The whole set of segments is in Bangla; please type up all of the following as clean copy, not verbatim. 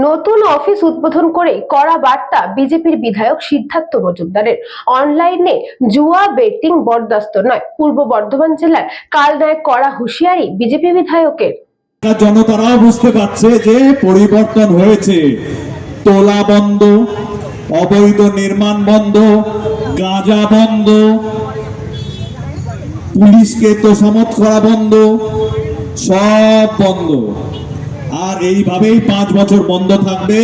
নতুন অফিস উদ্বোধন করে কড়া বার্তা বিজেপির বিধায়ক সিদ্ধার্থ মজুমদারের। অনলাইনে জুয়া বেটিং বরদাস্ত নয়। পূর্ব বর্ধমান জেলার কালনায় কড়া হুঁশিয়ারি বিজেপি বিধায়কের। জনতারাও বুঝতে পারছে যে পরিবর্তন হয়েছে। তোলা বন্ধ, অবৈধ নির্মাণ বন্ধ, গাঁজা বন্ধ, পুলিশকে তোষামত করা বন্ধ, সব বন্ধ। আর এইভাবেই 5 বছর বন্ধ থাকবে।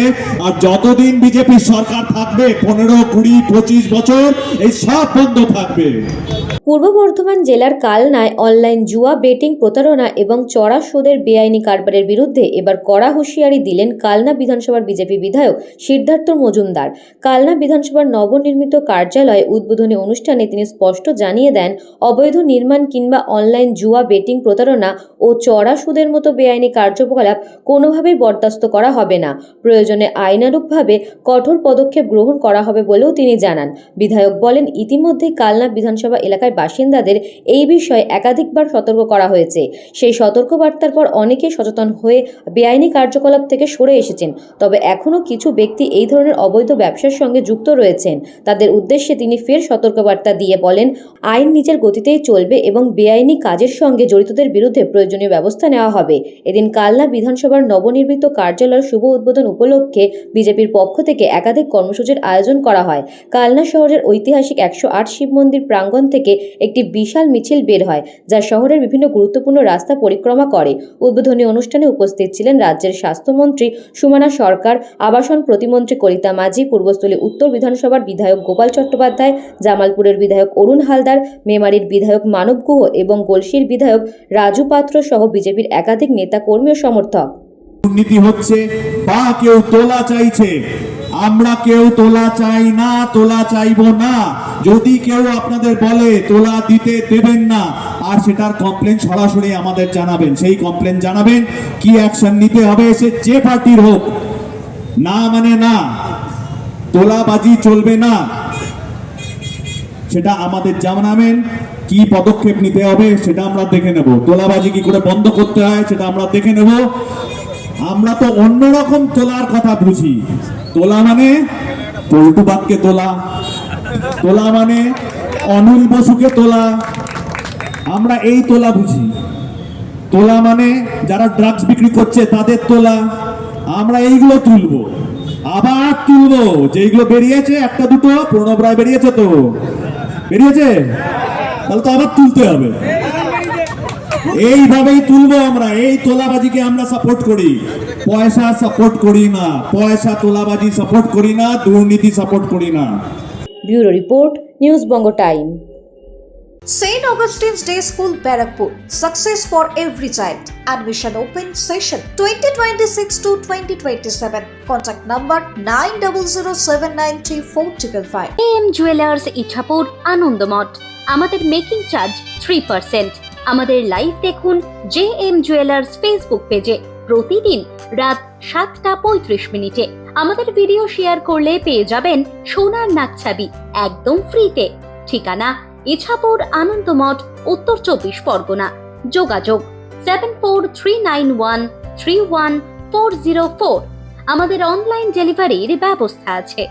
আর যতদিন বিজেপি সরকার থাকবে 15, 20, 25 বছর এই সব বন্ধ থাকবে। পূর্ব বর্ধমান জেলার কালনায় অনলাইন জুয়া বেটিং প্রতারণা এবং চড়া সুদের বেআইনি কারবারের বিরুদ্ধে এবার কড়া হুঁশিয়ারি দিলেন কালনা বিধানসভার বিজেপি বিধায়ক সিদ্ধার্থ মজুমদার। কালনা বিধানসভার নবনির্মিত কার্যালয়ে উদ্বোধনী অনুষ্ঠানে তিনি স্পষ্ট জানিয়ে দেন, অবৈধ নির্মাণ কিংবা অনলাইন জুয়া বেটিং প্রতারণা ও চড়া সুদের মতো বেআইনি কার্যকলাপ কোনোভাবেই বরদাস্ত করা হবে না। প্রয়োজনে আইনানুগভাবে কঠোর পদক্ষেপ গ্রহণ করা হবে বলেও তিনি জানান। বিধায়ক বলেন, ইতিমধ্যেই কালনা বিধানসভা এলাকায় বাসিন্দাদের এই বিষয়ে একাধিকবার সতর্ক করা হয়েছে। সেই সতর্কবার্তার পর অনেকেই সচেতন হয়ে বেআইনি কার্যকলাপ থেকে সরে এসেছেন। তবে এখনও কিছু ব্যক্তি এই ধরনের অবৈধ ব্যবসার সঙ্গে যুক্ত রয়েছেন। তাদের উদ্দেশ্যে তিনি ফের সতর্কবার্তা দিয়ে বলেন, আইন নিজের গতিতেই চলবে এবং বেআইনি কাজের সঙ্গে জড়িতদের বিরুদ্ধে প্রয়োজনীয় ব্যবস্থা নেওয়া হবে। এদিন কালনা বিধানসভার নবনির্মিত কার্যালয়ের শুভ উদ্বোধন উপলক্ষে বিজেপির পক্ষ থেকে একাধিক কর্মসূচির আয়োজন করা হয়। কালনা শহরের ঐতিহাসিক 108 শিব মন্দির প্রাঙ্গণ থেকে একটি বিশাল মিছিল বের হয়, যা শহরের বিভিন্ন গুরুত্বপূর্ণ রাস্তা পরিক্রমা করে। উদ্বোধনী অনুষ্ঠানে উপস্থিত ছিলেন রাজ্যের স্বাস্থ্যমন্ত্রী সুমনা সরকার, আবাসন প্রতিমন্ত্রী কলিতা মাঝি, পূর্বস্থলী উত্তর বিধানসভার বিধায়ক গোপাল চট্টোপাধ্যায়, জামালপুরের বিধায়ক অরুণ হালদার, মেমারির বিধায়ক মানব গুহ এবং গলসির বিধায়ক রাজু পাত্র সহ বিজেপির একাধিক নেতা কর্মী ও সমর্থক। দুর্নীতি হচ্ছে বা কেউ তোলা চাইছে, আমরা কেউ তোলা চাই না, তোলা চাইবো না। যদি কেউ আপনাদের বলে তোলা দিতে দেবেন না, আর সেটার কমপ্লেন সরাসরি আমাদের জানাবেন। সেই কমপ্লেন জানাবেন, কি অ্যাকশন নিতে হবে সে যে পার্টির হোক। না মানে না, তোলাবাজি চলবে না, সেটা আমাদের জানাবেন। কি পদক্ষেপ নিতে হবে সেটা আমরা দেখে নেব। তোলাবাজি কি করে বন্ধ করতে হয় সেটা আমরা দেখে নেব। আমরা তো অন্যরকম তোলার কথা বুঝি। তোলা মানে পল্টু বাগকে তোলা, তোলা মানে অনিল বসুকে তোলা, আমরা এই তোলা বুঝি। তোলা মানে যারা ড্রাগস বিক্রি করছে তাদের তোলা, আমরা এইগুলো তুলবো। আবার তুলবো যেগুলো বেরিয়েছে, একটা দুটো প্রণব রায় বেরিয়েছে, তো বেরিয়েছে, তাহলে তো আবার তুলতে হবে। এইভাবেই তুলবো আমরা। এই তোলাবাজিকে আমরা সাপোর্ট করি, পয়সা সাপোর্ট করি না, পয়সা তোলাবাজি সাপোর্ট করি না, দুর্নীতি সাপোর্ট করি না। Bureau report, news Banga time. St. Augustine's Day School, Barakpur. Success for every child. Admission open session 2026 to 2027. Contact number 9007934555. AM Jewelers Ichhapur Anandamath. আমাদের মেকিং চার্জ 3%। আমাদের লাইভ দেখুন JM Jewelers ফেসবুক পেজে প্রতিদিন রাত 7:35 আমাদের ভিডিও শেয়ার করলে পেয়ে যাবেন সোনার নাকছাবি একদম ফ্রিতে। ঠিকানা ইছাপুর আনন্দমঠ, উত্তর 24 পরগনা। যোগাযোগ 7439131404। আমাদের অনলাইন ডেলিভারির ব্যবস্থা আছে।